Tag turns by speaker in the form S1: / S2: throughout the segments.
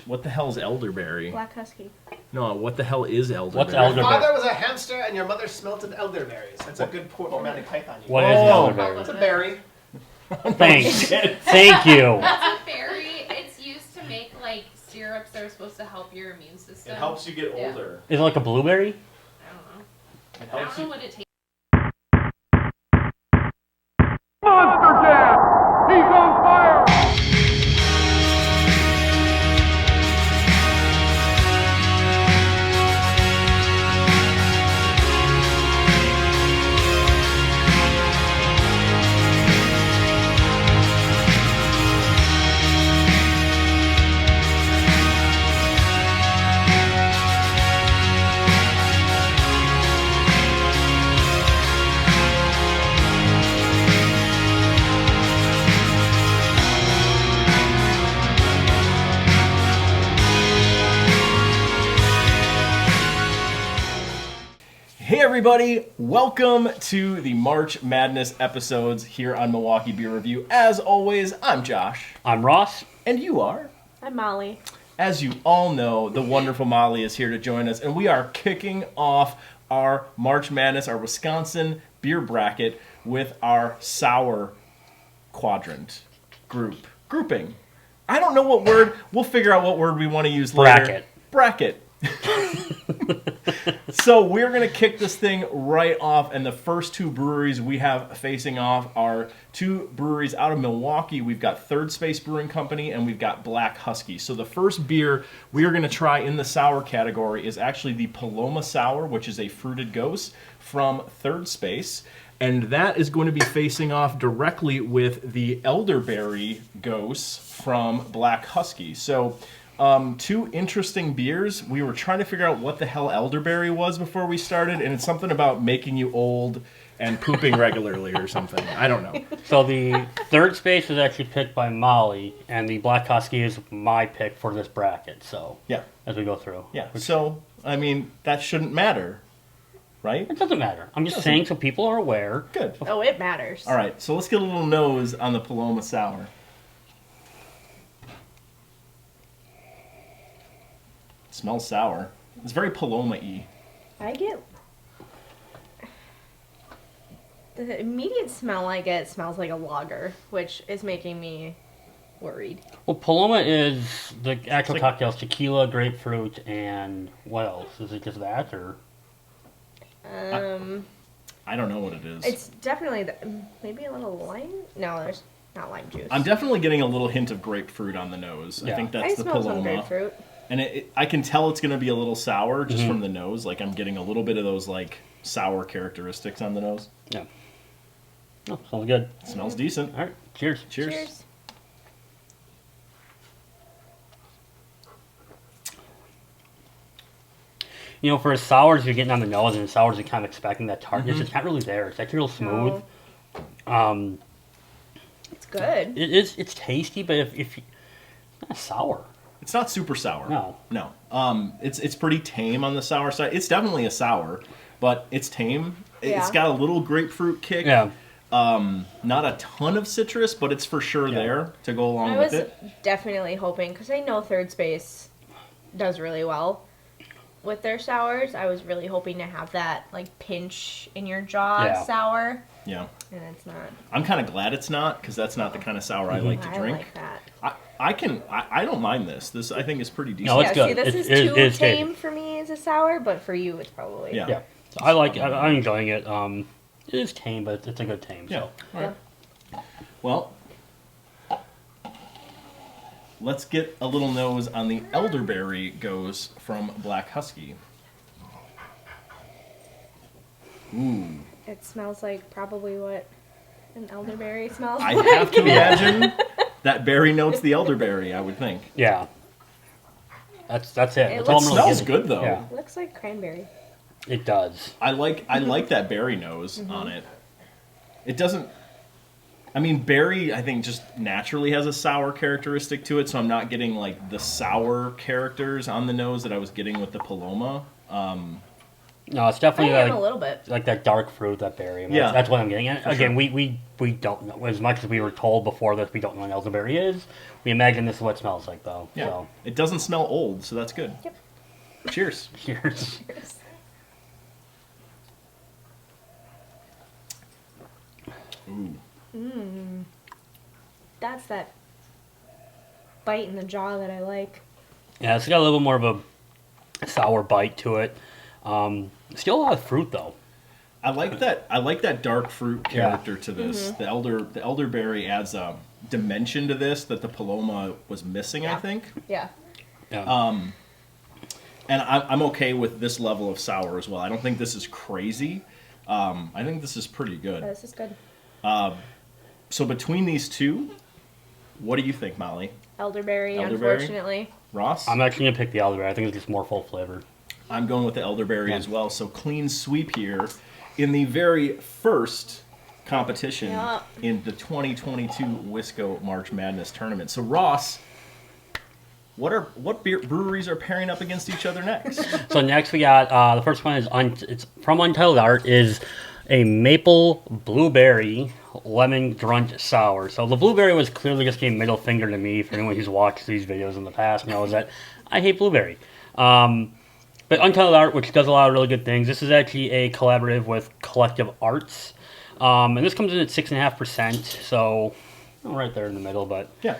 S1: What the hell is elderberry?
S2: Black Husky.
S1: No, what the hell is elderberry?
S3: What's elderberry?
S4: Your father was a hamster and your mother smelted elderberries. That's a good romantic Python.
S3: What is elderberry?
S4: It's a berry.
S3: Thanks. Thank you.
S5: That's a berry. It's used to make like syrups that are supposed to help your immune system.
S1: It helps you get older.
S3: Is it like a blueberry?
S5: I don't know.
S1: It
S5: I
S1: helps
S5: don't
S1: you.
S5: know what it tastes.
S6: Monster Jam! He's on fire!
S1: Hey everybody, welcome to the March Madness episodes here on Milwaukee Beer Review. As always, I'm Josh.
S3: I'm Ross.
S1: And you are?
S2: I'm Molly.
S1: As you all know, the wonderful Molly is here to join us, and we are kicking off our March Madness, our Wisconsin beer bracket, with our sour quadrant grouping. I don't know what word. We'll figure out what word we want to use later. Bracket. So we're going to kick this thing right off, and the first two breweries we have facing off are two breweries out of Milwaukee. We've got Third Space Brewing Company, and we've got Black Husky. So the first beer we are going to try in the sour category is actually the Paloma Sour, which is a fruited gose from Third Space. And that is going to be facing off directly with the Elderberry Gose from Black Husky. So two interesting beers. We were trying to figure out what the hell elderberry was before we started, and it's something about making you old and pooping regularly or something. I don't know.
S3: So the Third Space was actually picked by Molly, and the Black Husky is my pick for this bracket. So
S1: Yeah.
S3: as we go through.
S1: Yeah. So, I mean, that shouldn't matter, right?
S3: It doesn't matter. I'm just saying so people are aware.
S1: Good.
S2: Oh, it matters.
S1: All right, so let's get a little nose on the Paloma Sour. It smells sour. It's very Paloma-y.
S2: I get... The immediate smell I get smells like a lager, which is making me worried.
S3: Well, Paloma is the actual
S1: like-
S3: cocktails: tequila, grapefruit, and what else? Is it just that, or?
S1: I don't know what it is.
S2: It's definitely maybe a little lime. No, there's not lime juice.
S1: I'm definitely getting a little hint of grapefruit on the nose. I
S3: Yeah.
S1: think
S2: I
S1: that's the
S2: smell some
S1: Paloma.
S2: grapefruit.
S1: And I can tell it's going to be a little sour just from the nose. Like, I'm getting a little bit of those, like, sour characteristics on the nose.
S3: Yeah. Oh, sounds good.
S1: It smells decent.
S3: All right. Cheers.
S1: Cheers.
S2: Cheers.
S3: You know, for sours, you're getting on the nose, and sours, you're kind of expecting that tartness. It's not really there. It's actually real smooth.
S2: No. It's good.
S3: It's tasty, but if you, not sour.
S1: It's not super sour.
S3: No.
S1: No. It's pretty tame on the sour side. It's definitely a sour, but it's tame.
S2: Yeah.
S1: It's got a little grapefruit kick.
S3: Yeah.
S1: Not a ton of citrus, but it's for sure there to go along
S2: I
S1: with
S2: was
S1: it.
S2: definitely hoping, because I know Third Space does really well with their sours. I was really hoping to have that like pinch in your jaw
S3: Yeah.
S2: sour,
S1: Yeah.
S2: and it's not.
S1: I'm kind of glad it's not, because that's not the kind of sour I like to
S2: I
S1: drink.
S2: like that.
S1: I don't mind this. This I think is pretty decent.
S3: No, it's
S2: Yeah,
S3: good.
S2: see, this
S3: It
S2: is too
S3: is
S2: tame
S3: tasty.
S2: for me as a sour, but for you, it's probably.
S1: Yeah.
S3: Yeah. So I like it. I'm enjoying it. It is tame, but it's a good tame.
S1: Yeah.
S3: So.
S1: All right. Well, let's get a little nose on the Elderberry Gose from Black Husky. Ooh.
S2: It smells like probably what an elderberry smells
S1: I
S2: like.
S1: have to imagine that berry notes the elderberry, I would think.
S3: Yeah. That's it.
S2: It
S3: That's all I'm
S1: It
S3: really
S1: smells
S3: getting.
S1: good though.
S3: Yeah.
S2: Looks like cranberry.
S3: It does.
S1: I like that berry nose on it. It doesn't. I mean, berry, I think, just naturally has a sour characteristic to it, so I'm not getting like the sour characters on the nose that I was getting with the Paloma.
S3: No, it's definitely
S2: I am a little bit.
S3: like that dark fruit, that berry. I mean,
S1: Yeah.
S3: that's what I'm getting. And again, we don't know. As much as we were told before this, we don't know what an elderberry is. We imagine this is what it smells like, though.
S1: Yeah.
S3: So,
S1: It doesn't smell old, so that's good.
S2: Yep.
S1: Cheers.
S3: cheers.
S2: Cheers.
S1: Ooh.
S2: That's that bite in the jaw that I like.
S3: Yeah, it's got a little more of a sour bite to it. Still a lot of fruit, though.
S1: I like that dark fruit character to this. The elderberry adds a dimension to this that the Paloma was missing, I
S2: Yeah.
S1: think.
S2: Yeah.
S3: Yeah.
S1: And I'm okay with this level of sour as well. I don't think this is crazy. I think this is pretty good.
S2: This is good.
S1: So between these two, what do you think, Molly?
S2: Elderberry,
S1: Elderberry?
S2: unfortunately.
S1: Ross?
S3: I'm actually going to pick the elderberry. I think it's just more full flavor.
S1: I'm going with the elderberry
S3: Yeah.
S1: as well. So clean sweep here in the very first competition
S2: Yeah.
S1: in the 2022 Wisco March Madness tournament. So Ross, what breweries are pairing up against each other next?
S3: So next we got, the first one is, it's from Untitled Art, is a maple blueberry lemon grunt sour. So the blueberry was clearly just a middle finger to me. For anyone who's watched these videos in the past knows that I hate blueberry. But Untitled Art, which does a lot of really good things, this is actually a collaborative with Collective Arts. And this comes in at 6.5%, so right there in the middle, but
S1: Yeah.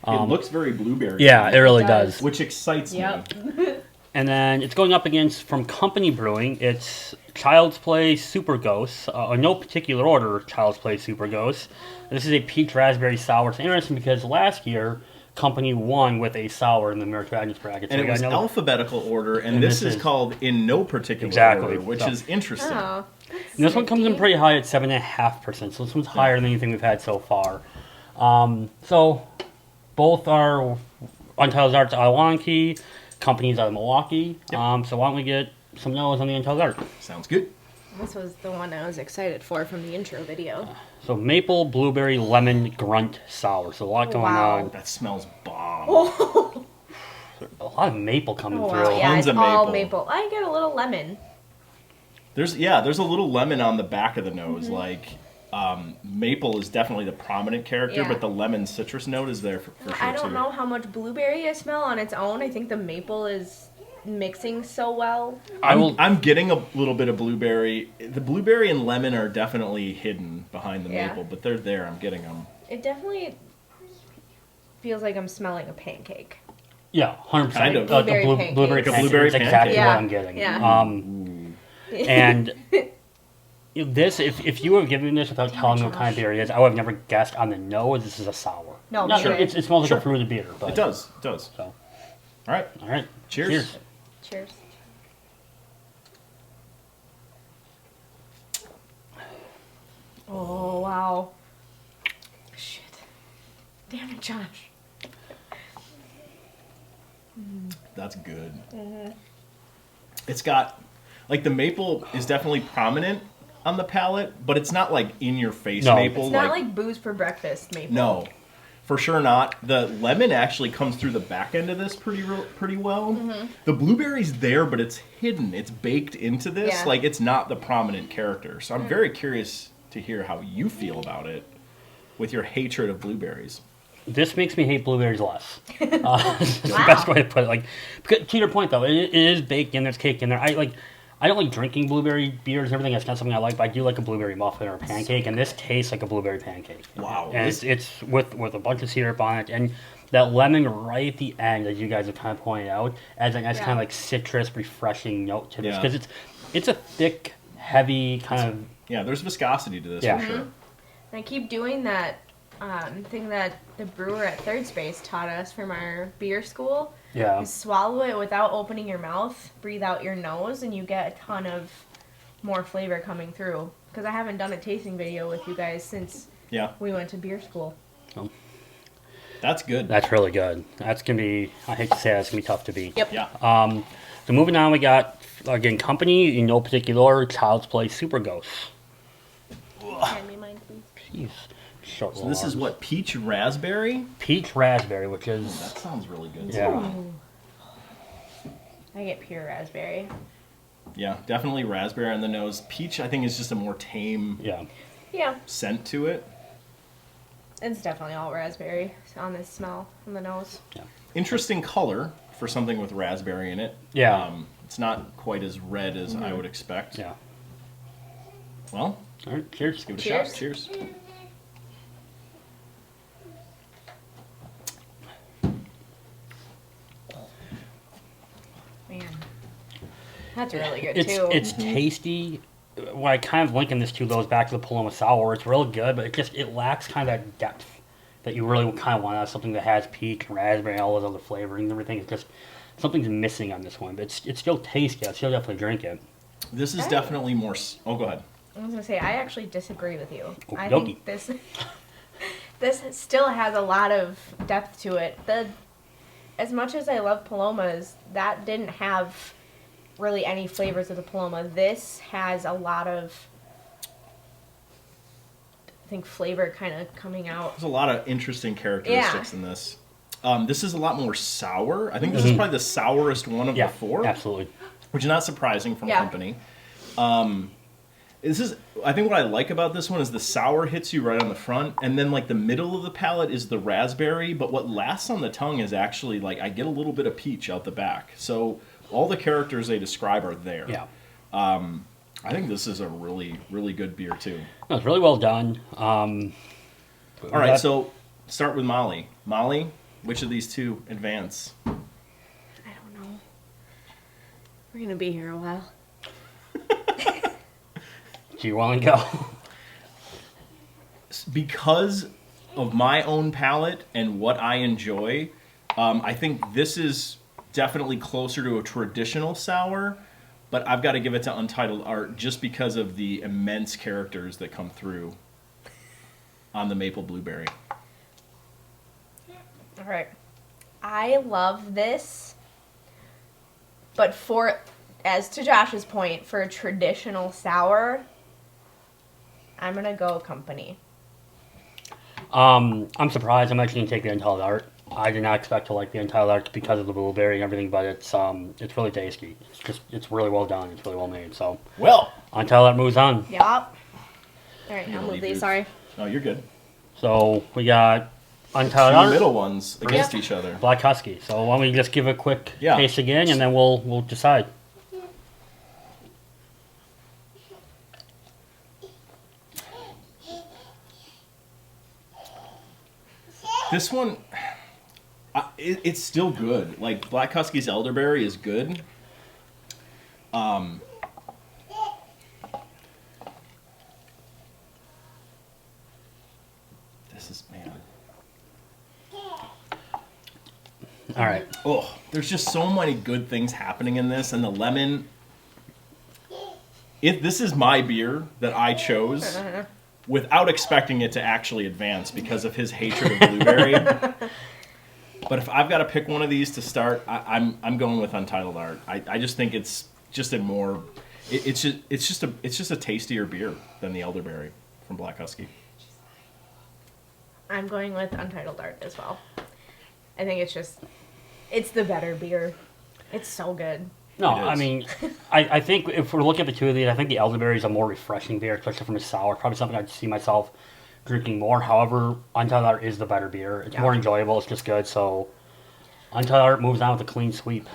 S1: It looks very blueberry.
S3: yeah, it really
S2: It
S3: does.
S2: does.
S1: Which excites
S2: Yep.
S1: me.
S3: And then it's going up against, from Company Brewing, it's Childsplay Super GOSE, in no particular order, Childsplay Super GOSE. This is a peach raspberry sour. It's interesting because last year, Company won with a sour in the March Madness bracket. So
S1: And
S3: we
S1: it
S3: got
S1: was
S3: another-
S1: alphabetical order, and
S3: And
S1: this
S3: this
S1: is
S3: is-
S1: called in no particular
S3: Exactly.
S1: order, which
S3: So-
S1: is interesting.
S2: Oh.
S3: And this one comes in pretty high at 7.5%, so this one's higher than anything we've had so far. So both are Untitled Arts out of Milwaukee, Companies out of Milwaukee.
S1: Yep.
S3: So why don't we get some no's on the Untitled Art?
S1: Sounds good.
S2: This was the one I was excited for from the intro video.
S3: So maple, blueberry, lemon, grunt, sour. So a lot going
S2: Wow.
S3: on.
S1: That smells bomb.
S2: Oh,
S3: A lot of maple coming
S2: wow.
S3: through.
S2: Yeah,
S1: Tons
S2: it's
S1: of
S2: all
S1: maple.
S2: maple. I get a little lemon.
S1: There's a little lemon on the back of the nose. Like maple is definitely the prominent character,
S2: Yeah.
S1: but the lemon citrus note is there for sure
S2: I don't
S1: too.
S2: know how much blueberry I smell on its own. I think the maple is mixing so well.
S1: I'm getting a little bit of blueberry. The blueberry and lemon are definitely hidden behind the
S2: Yeah.
S1: maple, but they're there. I'm getting them.
S2: It definitely feels like I'm smelling a pancake.
S3: Yeah, 100%.
S1: Kind of.
S2: Blueberry pancake.
S3: blueberry
S2: Like a
S3: pancake
S1: blueberry
S3: is exactly
S2: pancake?
S3: what I'm getting.
S2: Yeah.
S3: And this, if you have given me this without telling me what kind of beer it is, I would have never guessed on the nose this is a sour.
S2: No,
S3: Not
S2: sure.
S3: it smells like
S1: Sure.
S3: a fruited beer. But,
S1: It does. It does.
S3: So,
S1: All right.
S3: all right.
S1: Cheers.
S2: Cheers. Oh, wow. Shit. Damn it, Josh.
S1: That's good. It's got, like, the maple is definitely prominent on the palate, but it's not like in your face
S3: No.
S1: maple.
S2: It's not like booze for breakfast maple.
S1: No, for sure not. The lemon actually comes through the back end of this pretty well. The blueberry's there, but it's hidden. It's baked into this.
S2: Yeah.
S1: Like, it's not the prominent character. So I'm very curious to hear how you feel about it with your hatred of blueberries.
S3: This makes me hate blueberries less. It's the best way to put it. Like, because, to your point though, it is baked in. There's cake in there. I don't like drinking blueberry beers and everything. That's not something I like. But I do like a blueberry muffin or a pancake, and this tastes like a blueberry pancake.
S1: Wow.
S3: And it's with a bunch of syrup on it, and that lemon right at the end, as you guys have kind of pointed out, adds a nice
S2: Yeah.
S3: kind of like citrus, refreshing note to this
S1: Yeah.
S3: because it's a thick, heavy kind of.
S1: Yeah, there's viscosity to this
S3: Yeah.
S1: for sure.
S2: And I keep doing that thing that the brewer at Third Space taught us from our beer school.
S3: Yeah.
S2: Is swallow it without opening your mouth, breathe out your nose, and you get a ton of more flavor coming through. Because I haven't done a tasting video with you guys since
S1: Yeah,
S2: we went to beer school.
S1: that's good.
S3: That's really good. That's gonna be. I hate to say that's gonna be tough to beat.
S2: Yep.
S1: Yeah.
S3: So moving on, we got again Company in no particular order. Childsplay Super GOSE.
S2: Hand me mine, please.
S3: Jeez. Short
S1: So this is
S3: arms.
S1: what, peach raspberry?
S3: Peach raspberry, which is
S1: That sounds really good.
S3: yeah.
S2: I get pure raspberry.
S1: Yeah, definitely raspberry on the nose. Peach, I think, is just a more tame
S2: Yeah.
S1: scent to it.
S2: It's definitely all raspberry on this smell on the nose.
S3: Yeah.
S1: Interesting color for something with raspberry in it.
S3: Yeah.
S1: It's not quite as red as I would expect.
S3: Yeah.
S1: Well,
S3: All right. Cheers.
S1: let's give it a
S2: Cheers.
S1: shot. Cheers.
S2: Man. That's really good
S3: It's
S2: too.
S3: it's tasty. What I kind of linking this to goes back to the Paloma sour. It's real good, but it lacks kind of that depth that you really kind of want out of something that has peach and raspberry and all those other flavorings and everything. It's just something's missing on this one, but it's still tasty. I'd still definitely drink it.
S1: This is definitely more... Oh, go ahead.
S2: I was gonna say I actually disagree with you. I
S3: Okey-dokey.
S2: think this still has a lot of depth to it. As much as I love Palomas, that didn't have really any flavors of the Paloma. This has a lot of, I think, flavor kind of coming out.
S1: There's a lot of interesting characteristics in this. This is a lot more sour. I think this is probably the sourest one of
S3: Yeah,
S1: the four.
S3: absolutely.
S1: Which is not surprising from
S2: Yeah.
S1: company. I think what I like about this one is the sour hits you right on the front, and then like the middle of the palate is the raspberry, but what lasts on the tongue is actually like I get a little bit of peach out the back. So all the characters they describe are there.
S3: Yeah.
S1: I think this is a really, really good beer too.
S3: No, it's really well done.
S1: All right, so start with Molly. Molly, which of these two advance?
S2: I don't know. We're gonna be here a while.
S3: Do you want to go?
S1: Because of my own palate and what I enjoy, I think this is definitely closer to a traditional sour, but I've got to give it to Untitled Art just because of the immense characters that come through on the maple blueberry.
S2: All right. I love this, but as to Josh's point, for a traditional sour, I'm gonna go company.
S3: I'm surprised. I'm actually gonna take the Untitled Art. I did not expect to like the Untitled Art because of the blueberry and everything, but it's really tasty. It's really well done. It's really well made. So
S1: Well,
S3: Untitled Art moves on.
S2: Yup. All right,
S1: You
S2: I'll
S1: don't
S2: move
S1: need
S2: these.
S1: to-
S2: Sorry.
S1: no, you're good.
S3: So we got Untitled
S1: Two
S3: Art,
S1: middle ones against
S2: Yep.
S1: each other.
S3: Black Husky. So why don't we just give a quick
S1: Yeah.
S3: taste again, and then we'll decide.
S1: This one, it's still good. Like Black Husky's Elderberry is good. This is man.
S3: All right.
S1: Oh, there's just so many good things happening in this, and the lemon. This is my beer that I chose without expecting it to actually advance because of his hatred of blueberry. But if I've got to pick one of these to start, I'm going with Untitled Art. I just think it's just a more, it's just a tastier beer than the Elderberry from Black Husky.
S2: I'm going with Untitled Art as well. I think it's the better beer. It's so good.
S3: No,
S1: It is.
S3: I mean, I think if we're looking at the two of these, I think the Elderberry is a more refreshing beer, especially from a sour. Probably something I'd see myself drinking more. However, Untitled Art is the better beer. It's more enjoyable. It's just good. So Untitled Art moves on with a clean sweep.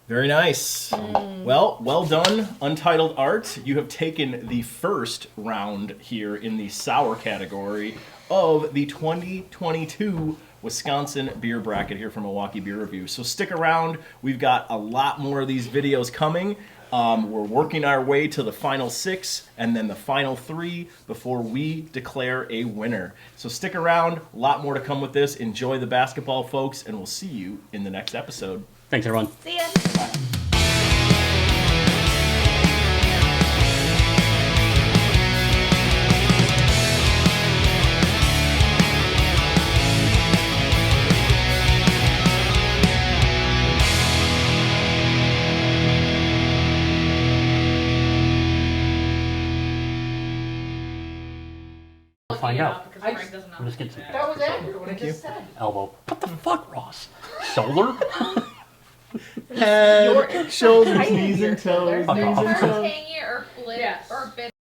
S1: Very nice. Well done, Untitled Art. You have taken the first round here in the sour category of the 2022 Wisconsin beer bracket here from Milwaukee Beer Review. So stick around. We've got a lot more of these videos coming. We're working our way to the final 6 and then the final 3 before we declare a winner. So stick around. A lot more to come with this. Enjoy the basketball, folks, and we'll see you in the next episode.
S3: Thanks, everyone.
S2: See ya.
S3: We'll find out.
S5: Because Greg doesn't know.
S3: I'm just getting
S4: That was accurate what I
S1: Thank you.
S4: just said.
S3: elbow. What the fuck, Ross? Shoulder?
S1: Head,
S2: Your-
S1: shoulders,
S2: Tight in
S1: knees
S2: your
S1: and toes,
S2: shoulders.
S1: knees and
S5: First
S1: toes.
S5: hang it or